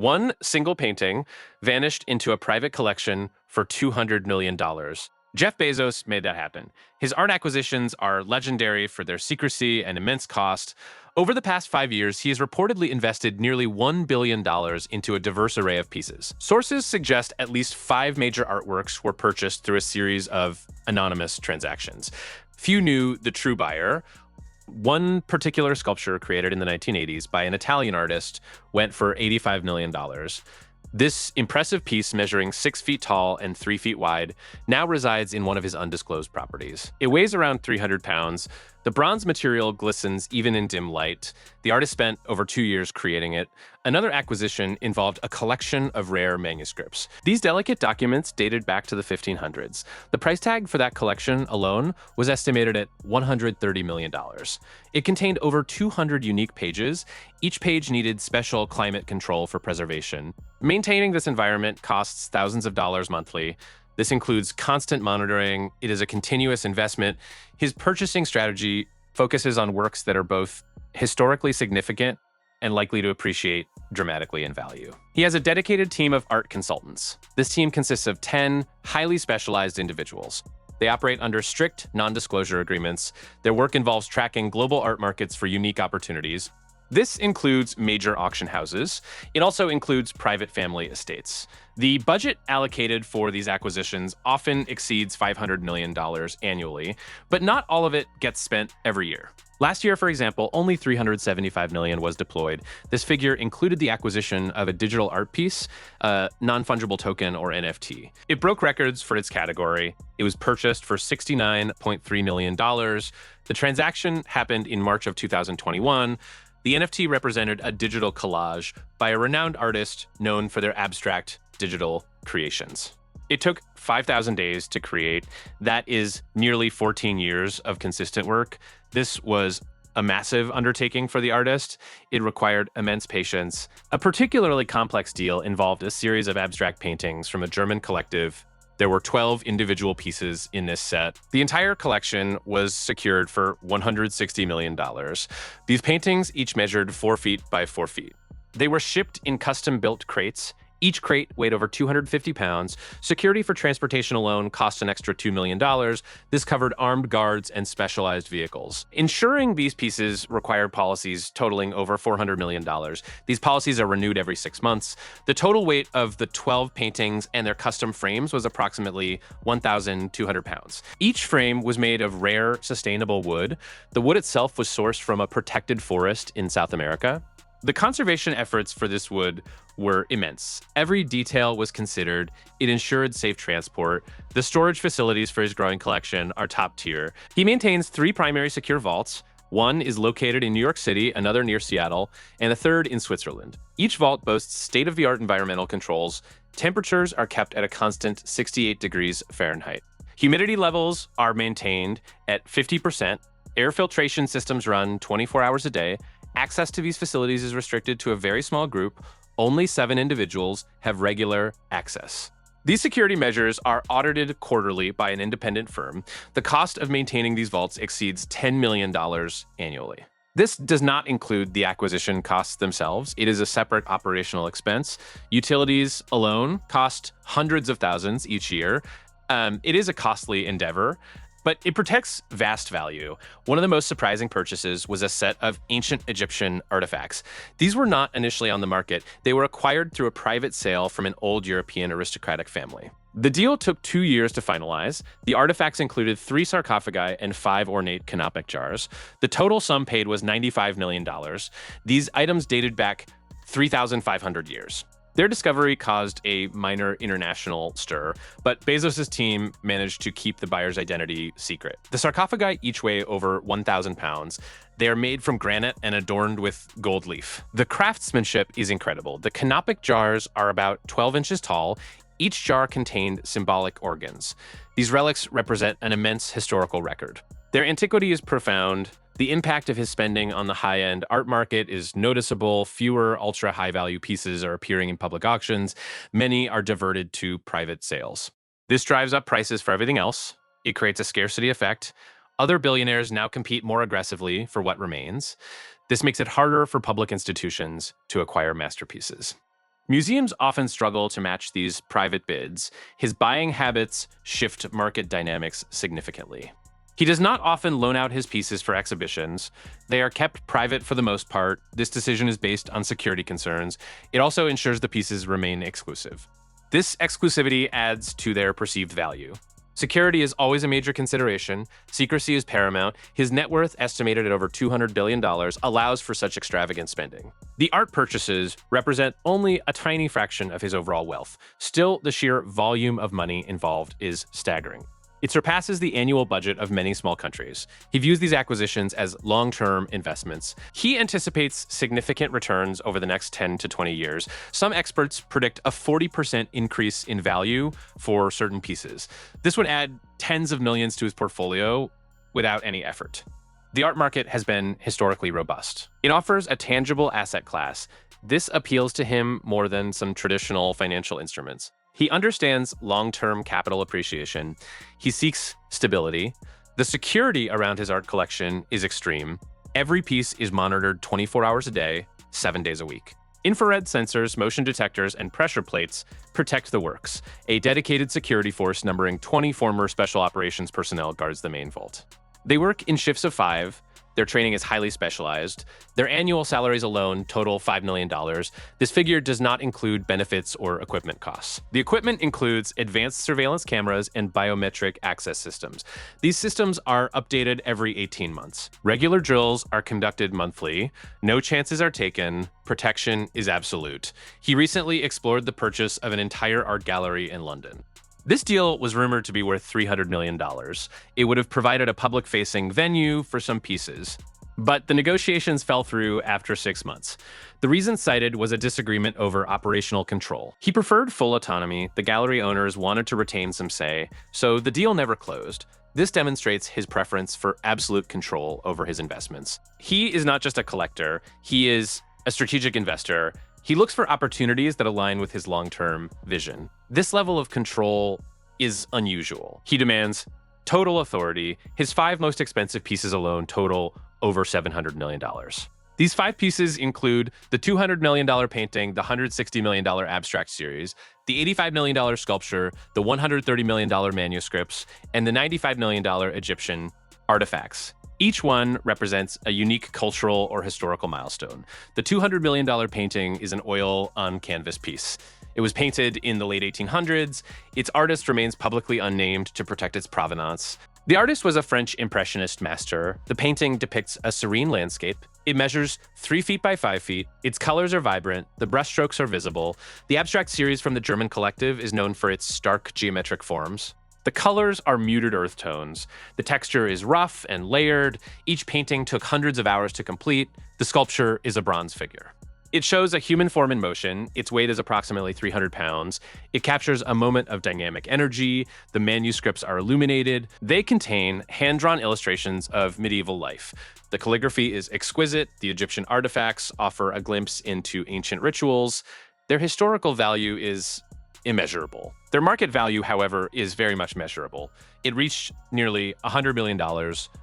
One single painting vanished into a private collection for $200 million. Jeff Bezos made that happen. His art acquisitions are legendary for their secrecy and immense cost. Over the past 5 years, he has reportedly invested nearly $1 billion into a diverse array of pieces. Sources suggest at least 5 major artworks were purchased through a series of anonymous transactions. Few knew the true buyer. One particular sculpture created in the 1980s by an Italian artist went for $85 million. This impressive piece, measuring 6 feet tall and 3 feet wide, now resides in one of his undisclosed properties. It weighs around 300 pounds. The bronze material glistens even in dim light. The artist spent over 2 years creating it. Another acquisition involved a collection of rare manuscripts. These delicate documents dated back to the 1500s. The price tag for that collection alone was estimated at $130 million. It contained over 200 unique pages. Each page needed special climate control for preservation. Maintaining this environment costs thousands of dollars monthly. This includes constant monitoring. It is a continuous investment. His purchasing strategy focuses on works that are both historically significant and likely to appreciate dramatically in value. He has a dedicated team of art consultants. This team consists of 10 highly specialized individuals. They operate under strict non-disclosure agreements. Their work involves tracking global art markets for unique opportunities. This includes major auction houses. It also includes private family estates. The budget allocated for these acquisitions often exceeds $500 million annually, but not all of it gets spent every year. Last year, for example, only $375 million was deployed. This figure included the acquisition of a digital art piece, a non-fungible token, or NFT. It broke records for its category. It was purchased for $69.3 million. The transaction happened in March of 2021. The NFT represented a digital collage by a renowned artist known for their abstract digital creations. It took 5,000 days to create. That is nearly 14 years of consistent work. This was a massive undertaking for the artist. It required immense patience. A particularly complex deal involved a series of abstract paintings from a German collective. There were 12 individual pieces in this set. The entire collection was secured for $160 million. These paintings each measured 4 feet by 4 feet. They were shipped in custom-built crates. Each crate weighed over 250 pounds. Security for transportation alone cost an extra $2 million. This covered armed guards and specialized vehicles. Ensuring these pieces required policies totaling over $400 million. These policies are renewed every 6 months. The total weight of the 12 paintings and their custom frames was approximately 1,200 pounds. Each frame was made of rare, sustainable wood. The wood itself was sourced from a protected forest in South America. The conservation efforts for this wood were immense. Every detail was considered. It ensured safe transport. The storage facilities for his growing collection are top tier. He maintains 3 primary secure vaults. One is located in New York City, another near Seattle, and a third in Switzerland. Each vault boasts state-of-the-art environmental controls. Temperatures are kept at a constant 68 degrees Fahrenheit. Humidity levels are maintained at 50%. Air filtration systems run 24 hours a day. Access to these facilities is restricted to a very small group. Only 7 individuals have regular access. These security measures are audited quarterly by an independent firm. The cost of maintaining these vaults exceeds $10 million annually. This does not include the acquisition costs themselves. It is a separate operational expense. Utilities alone cost hundreds of thousands each year. It is a costly endeavor, but it protects vast value. One of the most surprising purchases was a set of ancient Egyptian artifacts. These were not initially on the market. They were acquired through a private sale from an old European aristocratic family. The deal took 2 years to finalize. The artifacts included 3 sarcophagi and 5 ornate canopic jars. The total sum paid was $95 million. These items dated back 3,500 years. Their discovery caused a minor international stir, but Bezos' team managed to keep the buyer's identity secret. The sarcophagi each weigh over 1,000 pounds. They are made from granite and adorned with gold leaf. The craftsmanship is incredible. The canopic jars are about 12 inches tall. Each jar contained symbolic organs. These relics represent an immense historical record. Their antiquity is profound. The impact of his spending on the high-end art market is noticeable. Fewer ultra-high-value pieces are appearing in public auctions. Many are diverted to private sales. This drives up prices for everything else. It creates a scarcity effect. Other billionaires now compete more aggressively for what remains. This makes it harder for public institutions to acquire masterpieces. Museums often struggle to match these private bids. His buying habits shift market dynamics significantly. He does not often loan out his pieces for exhibitions. They are kept private for the most part. This decision is based on security concerns. It also ensures the pieces remain exclusive. This exclusivity adds to their perceived value. Security is always a major consideration. Secrecy is paramount. His net worth, estimated at over $200 billion, allows for such extravagant spending. The art purchases represent only a tiny fraction of his overall wealth. Still, the sheer volume of money involved is staggering. It surpasses the annual budget of many small countries. He views these acquisitions as long-term investments. He anticipates significant returns over the next 10 to 20 years. Some experts predict a 40% increase in value for certain pieces. This would add tens of millions to his portfolio without any effort. The art market has been historically robust. It offers a tangible asset class. This appeals to him more than some traditional financial instruments. He understands long-term capital appreciation. He seeks stability. The security around his art collection is extreme. Every piece is monitored 24 hours a day, 7 days a week. Infrared sensors, motion detectors, and pressure plates protect the works. A dedicated security force numbering 20 former special operations personnel guards the main vault. They work in shifts of 5. Their training is highly specialized. Their annual salaries alone total $5 million. This figure does not include benefits or equipment costs. The equipment includes advanced surveillance cameras and biometric access systems. These systems are updated every 18 months. Regular drills are conducted monthly. No chances are taken. Protection is absolute. He recently explored the purchase of an entire art gallery in London. This deal was rumored to be worth $300 million. It would have provided a public-facing venue for some pieces. But the negotiations fell through after 6 months. The reason cited was a disagreement over operational control. He preferred full autonomy. The gallery owners wanted to retain some say, so the deal never closed. This demonstrates his preference for absolute control over his investments. He is not just a collector, he is a strategic investor. He looks for opportunities that align with his long-term vision. This level of control is unusual. He demands total authority. His 5 most expensive pieces alone total over $700 million. These 5 pieces include the $200 million painting, the $160 million abstract series, the $85 million sculpture, the $130 million manuscripts, and the $95 million Egyptian artifacts. Each one represents a unique cultural or historical milestone. The $200 million painting is an oil-on-canvas piece. It was painted in the late 1800s. Its artist remains publicly unnamed to protect its provenance. The artist was a French Impressionist master. The painting depicts a serene landscape. It measures 3 feet by 5 feet. Its colors are vibrant. The brushstrokes are visible. The abstract series from the German collective is known for its stark geometric forms. The colors are muted earth tones. The texture is rough and layered. Each painting took hundreds of hours to complete. The sculpture is a bronze figure. It shows a human form in motion. Its weight is approximately 300 pounds. It captures a moment of dynamic energy. The manuscripts are illuminated. They contain hand-drawn illustrations of medieval life. The calligraphy is exquisite. The Egyptian artifacts offer a glimpse into ancient rituals. Their historical value is immeasurable. Their market value, however, is very much measurable. It reached nearly $100 million.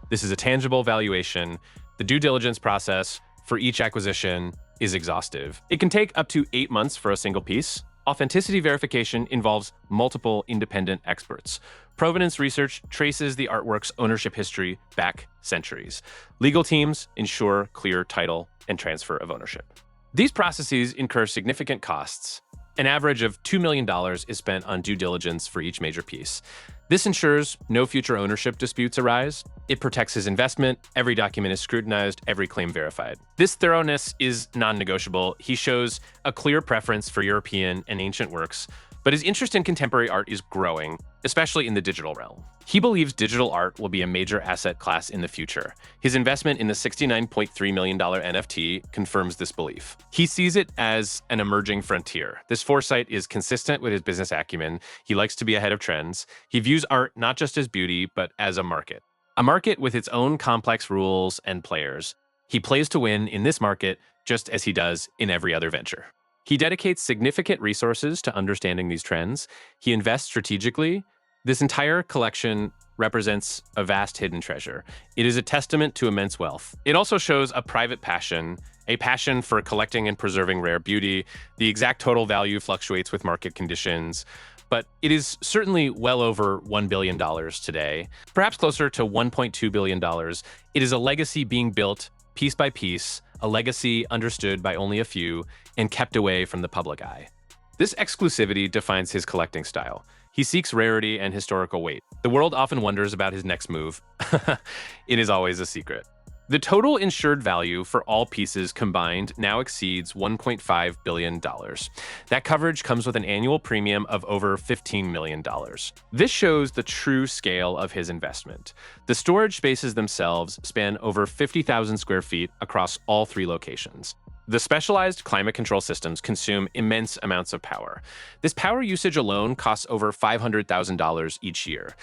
This is a tangible valuation. The due diligence process for each acquisition is exhaustive. It can take up to 8 months for a single piece. Authenticity verification involves multiple independent experts. Provenance research traces the artwork's ownership history back centuries. Legal teams ensure clear title and transfer of ownership. These processes incur significant costs. An average of $2 million is spent on due diligence for each major piece. This ensures no future ownership disputes arise. It protects his investment. Every document is scrutinized, every claim verified. This thoroughness is non-negotiable. He shows a clear preference for European and ancient works, but his interest in contemporary art is growing, especially in the digital realm. He believes digital art will be a major asset class in the future. His investment in the $69.3 million NFT confirms this belief. He sees it as an emerging frontier. This foresight is consistent with his business acumen. He likes to be ahead of trends. He views art not just as beauty, but as a market. A market with its own complex rules and players. He plays to win in this market just as he does in every other venture. He dedicates significant resources to understanding these trends. He invests strategically. This entire collection represents a vast hidden treasure. It is a testament to immense wealth. It also shows a private passion, a passion for collecting and preserving rare beauty. The exact total value fluctuates with market conditions, but it is certainly well over $1 billion today, perhaps closer to $1.2 billion. It is a legacy being built piece by piece, a legacy understood by only a few and kept away from the public eye. This exclusivity defines his collecting style. He seeks rarity and historical weight. The world often wonders about his next move. It is always a secret. The total insured value for all pieces combined now exceeds $1.5 billion. That coverage comes with an annual premium of over $15 million. This shows the true scale of his investment. The storage spaces themselves span over 50,000 square feet across all 3 locations. The specialized climate control systems consume immense amounts of power. This power usage alone costs over $500,000 each year.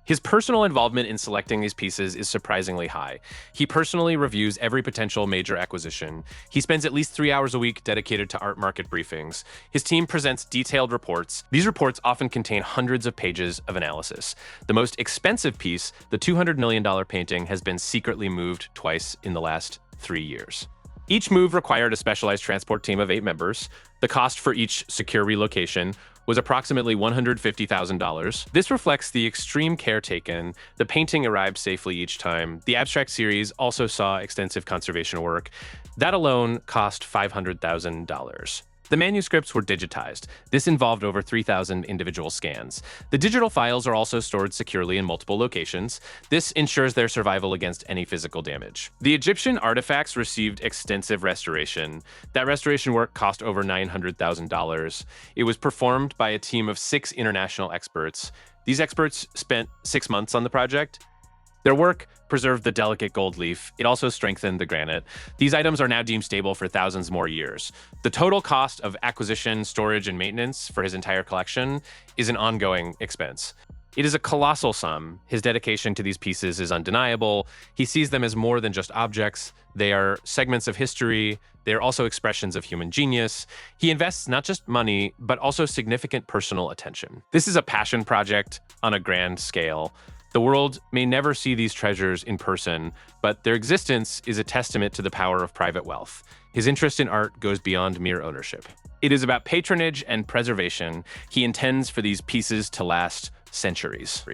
His personal involvement in selecting these pieces is surprisingly high. He personally reviews every potential major acquisition. He spends at least 3 hours a week dedicated to art market briefings. His team presents detailed reports. These reports often contain hundreds of pages of analysis. The most expensive piece, the $200 million painting, has been secretly moved twice in the last 3 years. Each move required a specialized transport team of 8 members. The cost for each secure relocation was approximately $150,000. This reflects the extreme care taken. The painting arrived safely each time. The abstract series also saw extensive conservation work. That alone cost $500,000. The manuscripts were digitized. This involved over 3,000 individual scans. The digital files are also stored securely in multiple locations. This ensures their survival against any physical damage. The Egyptian artifacts received extensive restoration. That restoration work cost over $900,000. It was performed by a team of 6 international experts. These experts spent 6 months on the project. Their work preserved the delicate gold leaf. It also strengthened the granite. These items are now deemed stable for thousands more years. The total cost of acquisition, storage, and maintenance for his entire collection is an ongoing expense. It is a colossal sum. His dedication to these pieces is undeniable. He sees them as more than just objects. They are segments of history. They are also expressions of human genius. He invests not just money, but also significant personal attention. This is a passion project on a grand scale. The world may never see these treasures in person, but their existence is a testament to the power of private wealth. His interest in art goes beyond mere ownership. It is about patronage and preservation. He intends for these pieces to last centuries.